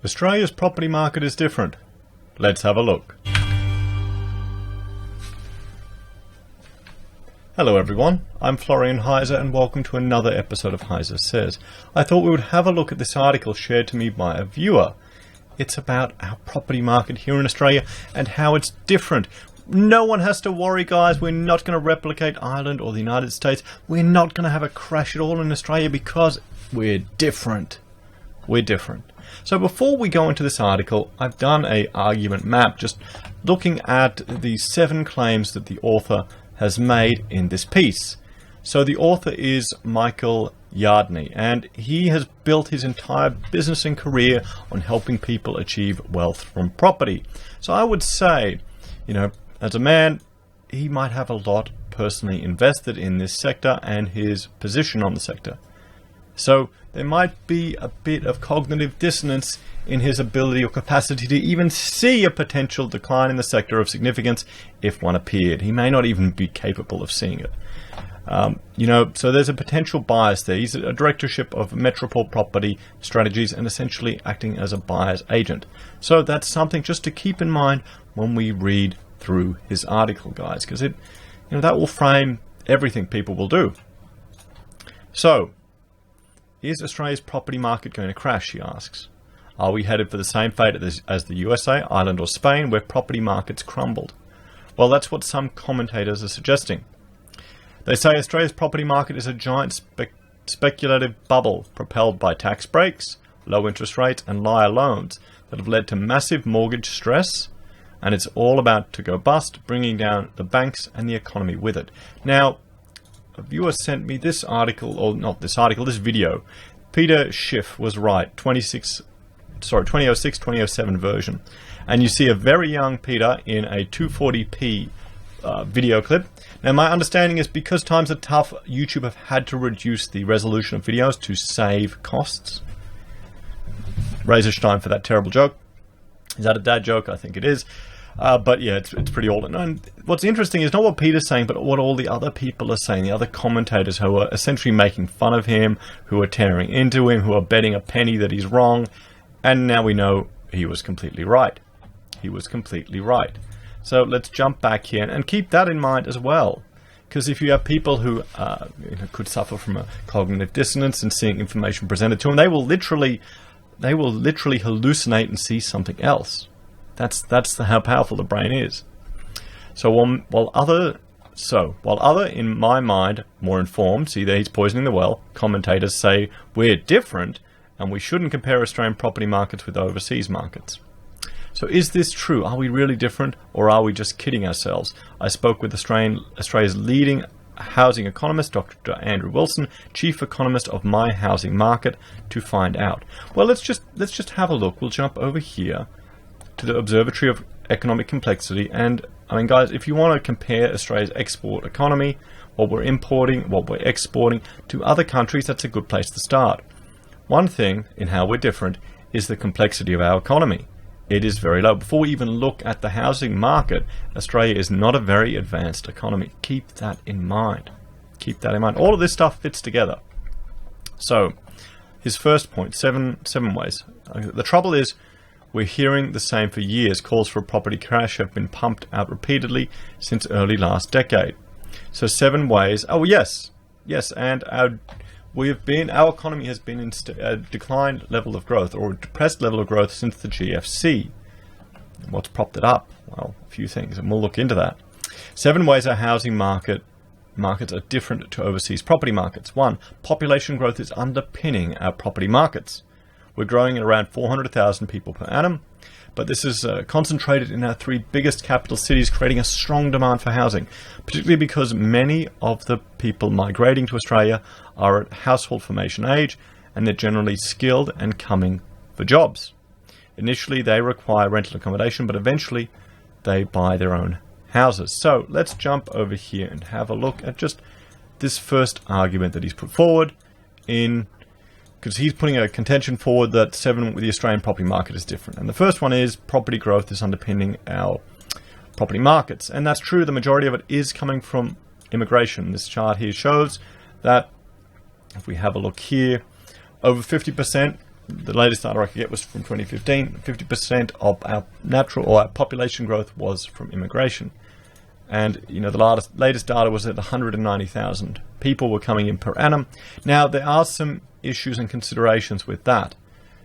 Australia's property market is different. Let's have a look. Hello everyone, I'm Florian Heise and welcome to another episode of Heise Says. I thought we would have a look at this article shared to me by a viewer. It's about our property market here in Australia and how it's different. No one has to worry, guys. We're not going to replicate Ireland or the United States. We're not going to have a crash at all in Australia because we're different. We're different. So before we go into this article, I've done an argument map just looking at the 7 claims that the author has made in this piece. So the author is Michael Yardney, and he has built his entire business and career on helping people achieve wealth from property. So I would say, as a man, he might have a lot personally invested in this sector and his position on the sector. So there might be a bit of cognitive dissonance in his ability or capacity to even see a potential decline in the sector of significance if one appeared. He may not even be capable of seeing it. So there's a potential bias there. He's a directorship of Metropole Property Strategies and essentially acting as a buyer's agent. So that's something just to keep in mind when we read through his article, guys, because that will frame everything people will do. So, is Australia's property market going to crash, he asks. Are we headed for the same fate as the USA, Ireland or Spain, where property markets crumbled? Well, that's what some commentators are suggesting. They say Australia's property market is a giant speculative bubble propelled by tax breaks, low interest rates and liar loans that have led to massive mortgage stress, and it's all about to go bust, bringing down the banks and the economy with it. Now, a viewer sent me this article, or not this article, this video. Peter Schiff was right, 2006-2007 version. And you see a very young Peter in a 240p video clip. Now, my understanding is because times are tough, YouTube have had to reduce the resolution of videos to save costs. Razorstein for that terrible joke. Is that a dad joke? I think it is. But yeah, it's pretty old. And what's interesting is not what Peter's saying, but what all the other people are saying, the other commentators who are essentially making fun of him, who are tearing into him, who are betting a penny that he's wrong. And now we know he was completely right. He was completely right. So let's jump back here and keep that in mind as well. Because if you have people who could suffer from a cognitive dissonance and seeing information presented to them, they will literally hallucinate and see something else. That's how powerful the brain is. So while other, in my mind, more informed, see there he's poisoning the well, commentators say we're different and we shouldn't compare Australian property markets with overseas markets. So is this true? Are we really different, or are we just kidding ourselves? I spoke with Australia's leading housing economist, Dr. Andrew Wilson, chief economist of My Housing Market, to find out. Well, let's just have a look. We'll jump over here to the Observatory of Economic Complexity. And I mean, guys, if you want to compare Australia's export economy, what we're importing, what we're exporting to other countries, that's a good place to start. One thing in how we're different is the complexity of our economy. It is very low. Before we even look at the housing market, Australia is not a very advanced economy. Keep that in mind. Keep that in mind. All of this stuff fits together. So, his first point, seven ways. The trouble is, we're hearing the same for years. Calls for a property crash have been pumped out repeatedly since early last decade. So 7 ways. Oh yes, and our economy has been in a declined level of growth, or a depressed level of growth, since the GFC. What's propped it up? Well, a few things, and we'll look into that. 7 ways our housing markets are different to overseas property markets. 1, population growth is underpinning our property markets. We're growing at around 400,000 people per annum, but this is concentrated in our 3 biggest capital cities, creating a strong demand for housing, particularly because many of the people migrating to Australia are at household formation age, and they're generally skilled and coming for jobs. Initially, they require rental accommodation, but eventually they buy their own houses. So let's jump over here and have a look at just this first argument that he's put forward because he's putting a contention forward that the Australian property market is different. And the first one is property growth is underpinning our property markets. And that's true. The majority of it is coming from immigration. This chart here shows that if we have a look here, over 50% the latest data I could get was from 2015. 50% of our natural or our population growth was from immigration. And, you know, the latest data was that 190,000 people were coming in per annum. Now, there are some issues and considerations with that.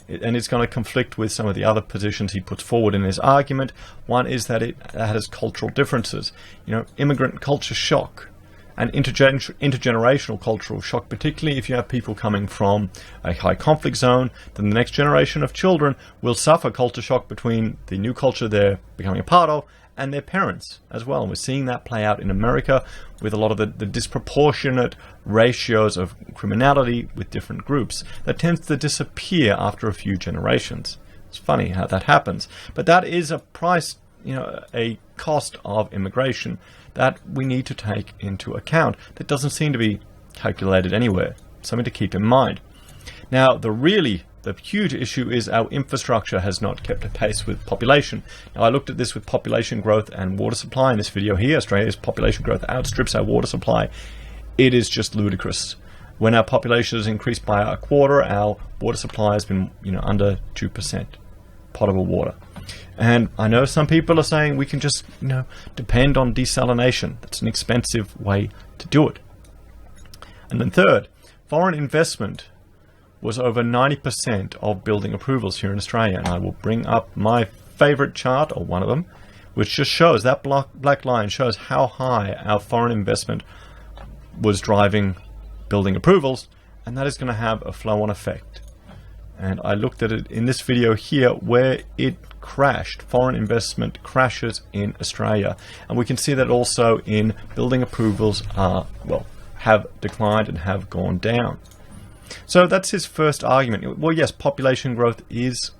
And it's going to conflict with some of the other positions he puts forward in his argument. One is that it has cultural differences. You know, immigrant culture shock and intergenerational cultural shock, particularly if you have people coming from a high conflict zone, then the next generation of children will suffer culture shock between the new culture they're becoming a part of and their parents as well. And we're seeing that play out in America with a lot of the disproportionate ratios of criminality with different groups that tends to disappear after a few generations. It's funny how that happens. But that is a price, you know, a cost of immigration that we need to take into account. That doesn't seem to be calculated anywhere. Something to keep in mind. Now, the huge issue is our infrastructure has not kept pace with population. Now, I looked at this with population growth and water supply in this video here. Australia's population growth outstrips our water supply. It is just ludicrous. When our population has increased by a quarter, our water supply has been, you know, under 2% potable water. And I know some people are saying we can just, you know, depend on desalination. That's an expensive way to do it. And then third, foreign investment was over 90% of building approvals here in Australia. And I will bring up my favorite chart, or one of them, which just shows, that black line shows how high our foreign investment was driving building approvals, and that is going to have a flow-on effect. And I looked at it in this video here where it crashed. Foreign investment crashes in Australia. And we can see that also in building approvals have declined and have gone down. So that's his first argument. Well, yes, population growth is,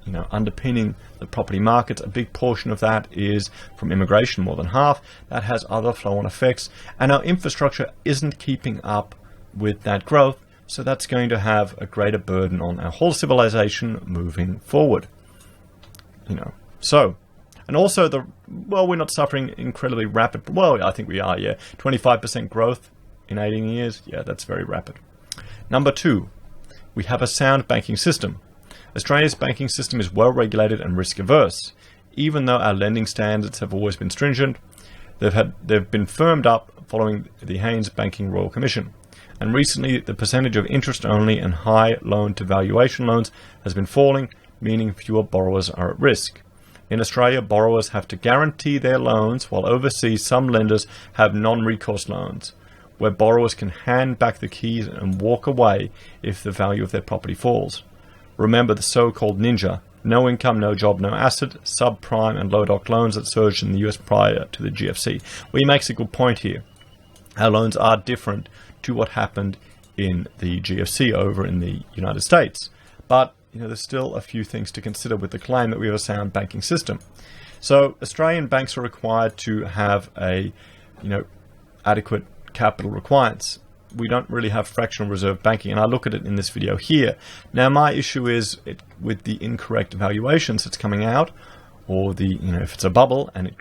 you know, underpinning the property markets. A big portion of that is from immigration, more than half. That has other flow-on effects. And our infrastructure isn't keeping up with that growth. So that's going to have a greater burden on our whole civilization moving forward. You know, so, and also we're not suffering incredibly rapid, well, I think we are, yeah. 25% growth in 18 years, yeah, that's very rapid. Number two, we have a sound banking system. Australia's banking system is well regulated and risk averse. Even though our lending standards have always been stringent, they've been firmed up following the Haynes Banking Royal Commission. And recently, the percentage of interest-only and high loan-to-valuation loans has been falling, meaning fewer borrowers are at risk. In Australia, borrowers have to guarantee their loans, while overseas some lenders have non-recourse loans, where borrowers can hand back the keys and walk away if the value of their property falls. Remember the so-called NINJA, no income, no job, no asset, subprime and low-doc loans that surged in the US prior to the GFC. Well, he makes a good point here. Our loans are different to what happened in the GFC over in the United States. But, you know, there's still a few things to consider with the claim that we have a sound banking system. So Australian banks are required to have a, you know, adequate capital requirements. We don't really have fractional reserve banking, and I look at it in this video here. Now, my issue is with the incorrect valuations that's coming out, or the, you know, if it's a bubble and it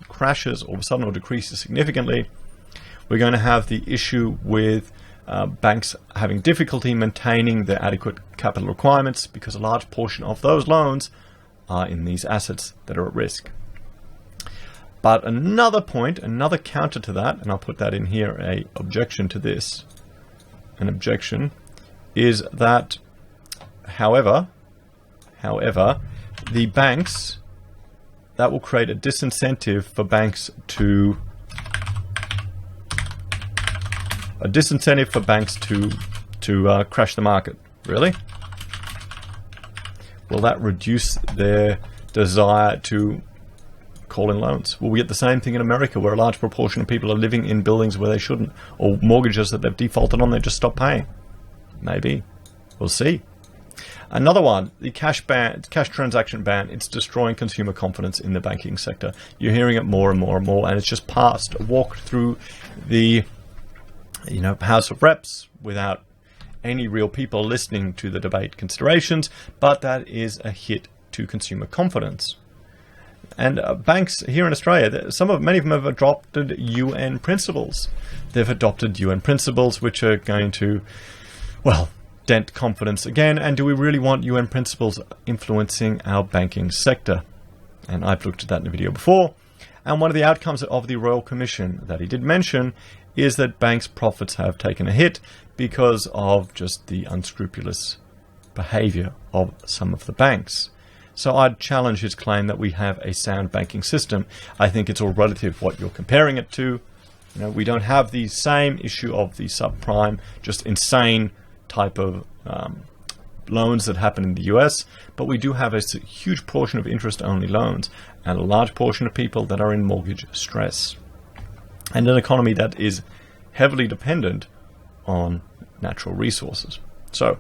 crashes all of a sudden or decreases significantly, we're going to have the issue with banks having difficulty maintaining their adequate capital requirements because a large portion of those loans are in these assets that are at risk. But another point, another counter to that, and I'll put that in here, an objection to this. An objection is that, however, the banks, that will create a disincentive for banks to crash the market. Really? Will that reduce their desire to call in loans? Will we get the same thing in America, where a large proportion of people are living in buildings where they shouldn't, or mortgages that they've defaulted on, they just stop paying? Maybe. We'll see. Another one, the cash transaction ban. It's destroying consumer confidence in the banking sector. You're hearing it more and more and more, and it's just walked through the, you know, House of Reps without any real people listening to the debate considerations, but that is a hit to consumer confidence. And banks here in Australia, many of them have adopted UN principles. They've adopted UN principles which are going to, well, dent confidence again, and do we really want UN principles influencing our banking sector? And I've looked at that in a video before. And one of the outcomes of the Royal Commission that he did mention is that banks' profits have taken a hit because of just the unscrupulous behavior of some of the banks. So I'd challenge his claim that we have a sound banking system. I think it's all relative what you're comparing it to. You know, we don't have the same issue of the subprime, just insane type of loans that happen in the US, but we do have a huge portion of interest-only loans and a large portion of people that are in mortgage stress, and an economy that is heavily dependent on natural resources. So,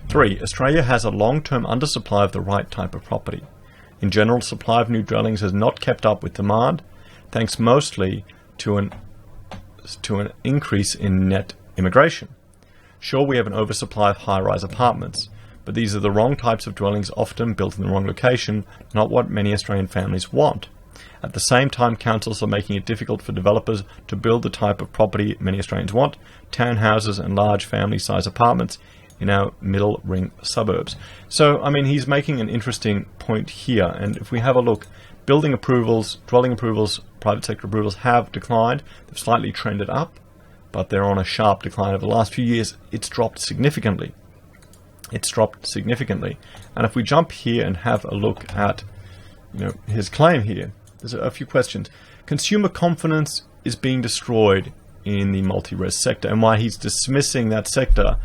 3. Australia has a long-term undersupply of the right type of property. In general, supply of new dwellings has not kept up with demand, thanks mostly to an increase in net immigration. Sure, we have an oversupply of high-rise apartments, but these are the wrong types of dwellings, often built in the wrong location, not what many Australian families want. At the same time, councils are making it difficult for developers to build the type of property many Australians want, townhouses and large family-size apartments in our middle ring suburbs. So, I mean, he's making an interesting point here, and if we have a look, building approvals, dwelling approvals, private sector approvals have declined. They've slightly trended up, but they're on a sharp decline over the last few years. It's dropped significantly. And if we jump here and have a look at, his claim here, there's a few questions. Consumer confidence is being destroyed in the multi-res sector, and why he's dismissing that sector,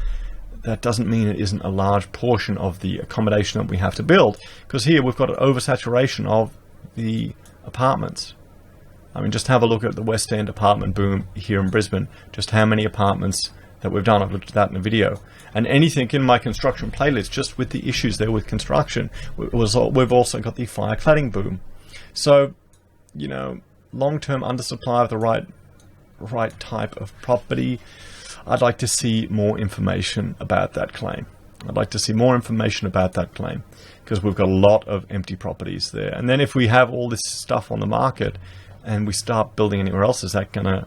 that doesn't mean it isn't a large portion of the accommodation that we have to build, because here we've got an oversaturation of the apartments. I mean, just have a look at the West End apartment boom here in Brisbane, just how many apartments that we've done. I've looked at that in a video. And anything in my construction playlist, just with the issues there with construction, we've also got the fire cladding boom. So, long-term undersupply of the right type of property. I'd like to see more information about that claim. Because we've got a lot of empty properties there. And then if we have all this stuff on the market and we start building anywhere else, is that going to,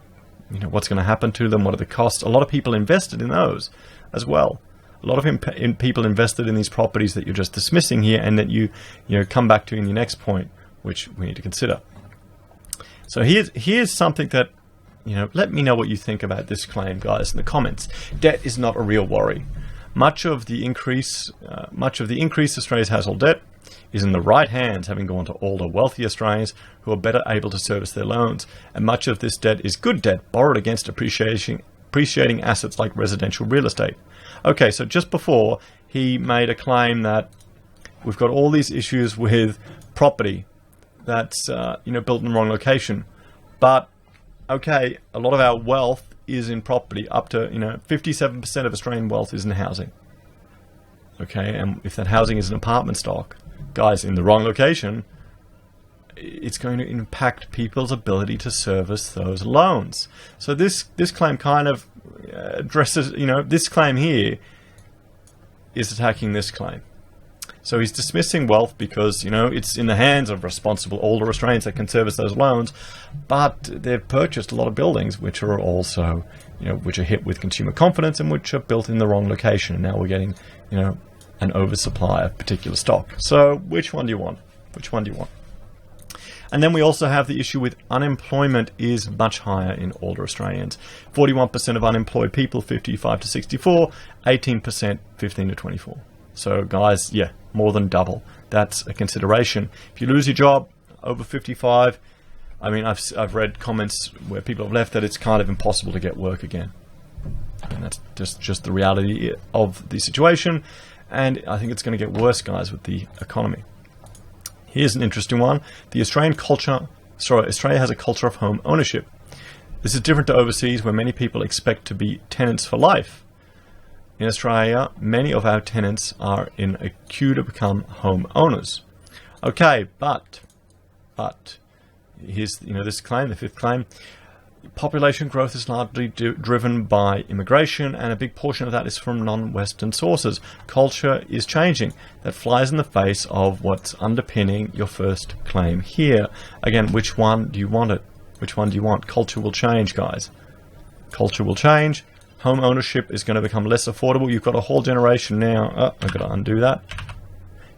what's going to happen to them? What are the costs? A lot of people invested in those as well. A lot of people invested in these properties that you're just dismissing here, and that you come back to in your next point, which we need to consider. So here's something that, let me know what you think about this claim, guys, in the comments. Debt is not a real worry. Much of the increase Australia's household debt is in the right hands, having gone to older, wealthy Australians who are better able to service their loans. And much of this debt is good debt, borrowed against appreciating assets like residential real estate. Okay, so just before, he made a claim that we've got all these issues with property that's built in the wrong location. But okay, a lot of our wealth is in property. Up to 57% of Australian wealth is in housing. Okay, and if that housing is an apartment stock, guys, in the wrong location, it's going to impact people's ability to service those loans. So this claim kind of addresses, this claim here is attacking this claim. So he's dismissing wealth because, it's in the hands of responsible older Australians that can service those loans, but they've purchased a lot of buildings which are also, which are hit with consumer confidence and which are built in the wrong location. And now we're getting, an oversupply of particular stock. So which one do you want? And then we also have the issue with unemployment is much higher in older Australians. 41% of unemployed people, 55 to 64, 18%, 15 to 24. So guys, yeah, more than double. That's a consideration. If you lose your job over 55, I mean, I've read comments where people have left that it's kind of impossible to get work again. And that's just the reality of the situation. And I think it's going to get worse, guys, with the economy. Here's an interesting one. Australia has a culture of home ownership. This is different to overseas, where many people expect to be tenants for life. In Australia, many of our tenants are in a queue to become home owners. Okay, but here's this claim, the fifth claim. Population growth is largely driven by immigration, and a big portion of that is from non-Western sources. Culture is changing. That flies in the face of what's underpinning your first claim here. Again, which one do you want? Culture will change, guys. Culture will change. Home ownership is going to become less affordable. You've got a whole generation now. Oh, I've got to undo that.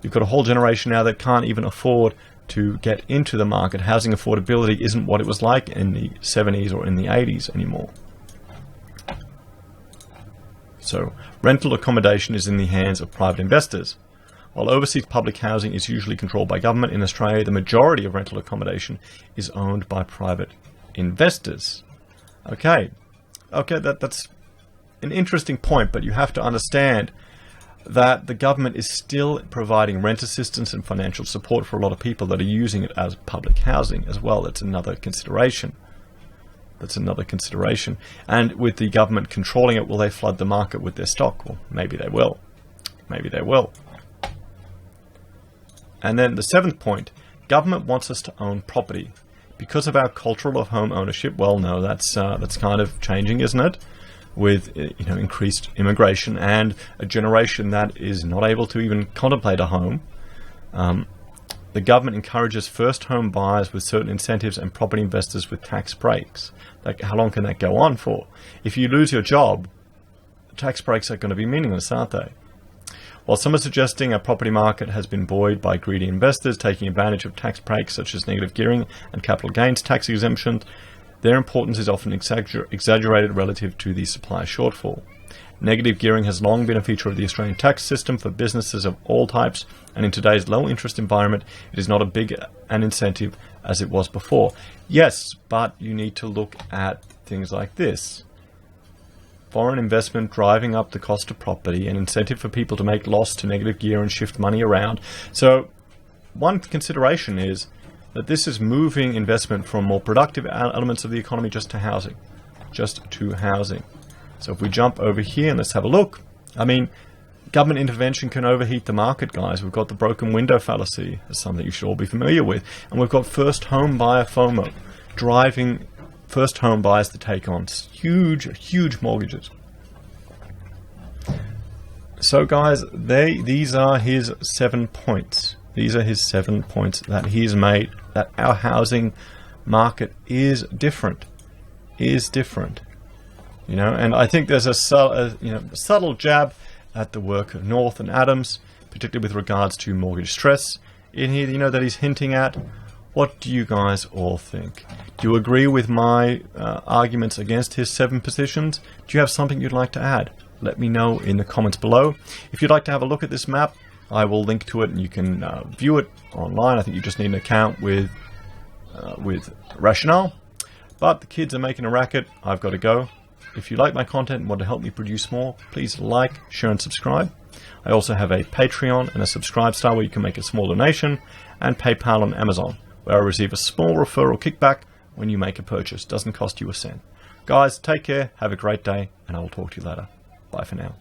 You've got a whole generation now that can't even afford to get into the market. Housing affordability isn't what it was like in the 70s or in the 80s anymore. So, rental accommodation is in the hands of private investors. While overseas public housing is usually controlled by government, in Australia the majority of rental accommodation is owned by private investors. Okay, that's an interesting point, but you have to understand that the government is still providing rent assistance and financial support for a lot of people that are using it as public housing as well. That's another consideration. And with the government controlling it, will they flood the market with their stock? Well, maybe they will. And then the seventh point, government wants us to own property. Because of our culture of home ownership, well, no, that's kind of changing, isn't it? With increased immigration and a generation that is not able to even contemplate a home. The government encourages first home buyers with certain incentives and property investors with tax breaks. Like, how long can that go on for? If you lose your job, tax breaks are going to be meaningless, aren't they? While some are suggesting a property market has been buoyed by greedy investors taking advantage of tax breaks such as negative gearing and capital gains tax exemptions, their importance is often exaggerated relative to the supply shortfall. Negative gearing has long been a feature of the Australian tax system for businesses of all types, and in today's low-interest environment, it is not as big an incentive as it was before. Yes, but you need to look at things like this. Foreign investment driving up the cost of property, an incentive for people to make loss to negative gear and shift money around. So one consideration is that this is moving investment from more productive elements of the economy just to housing. So if we jump over here and let's have a look. I mean, government intervention can overheat the market, guys. We've got the broken window fallacy. That's something you should all be familiar with. And we've got first home buyer FOMO, driving first home buyers to take on huge mortgages. So guys, these are his 7 points. These are his 7 points that he's made, that our housing market is different. And I think there's a subtle jab at the work of North and Adams, particularly with regards to mortgage stress in here, that he's hinting at. What do you guys all think? Do you agree with my arguments against his 7 positions? Do you have something you'd like to add? Let me know in the comments below. If you'd like to have a look at this map, I will link to it and you can view it online. I think you just need an account with Rationale. But the kids are making a racket. I've got to go. If you like my content and want to help me produce more, please like, share and subscribe. I also have a Patreon and a Subscribe Star where you can make a small donation, and PayPal and Amazon, where I receive a small referral kickback when you make a purchase. Doesn't cost you a cent. Guys, take care, have a great day, and I will talk to you later. Bye for now.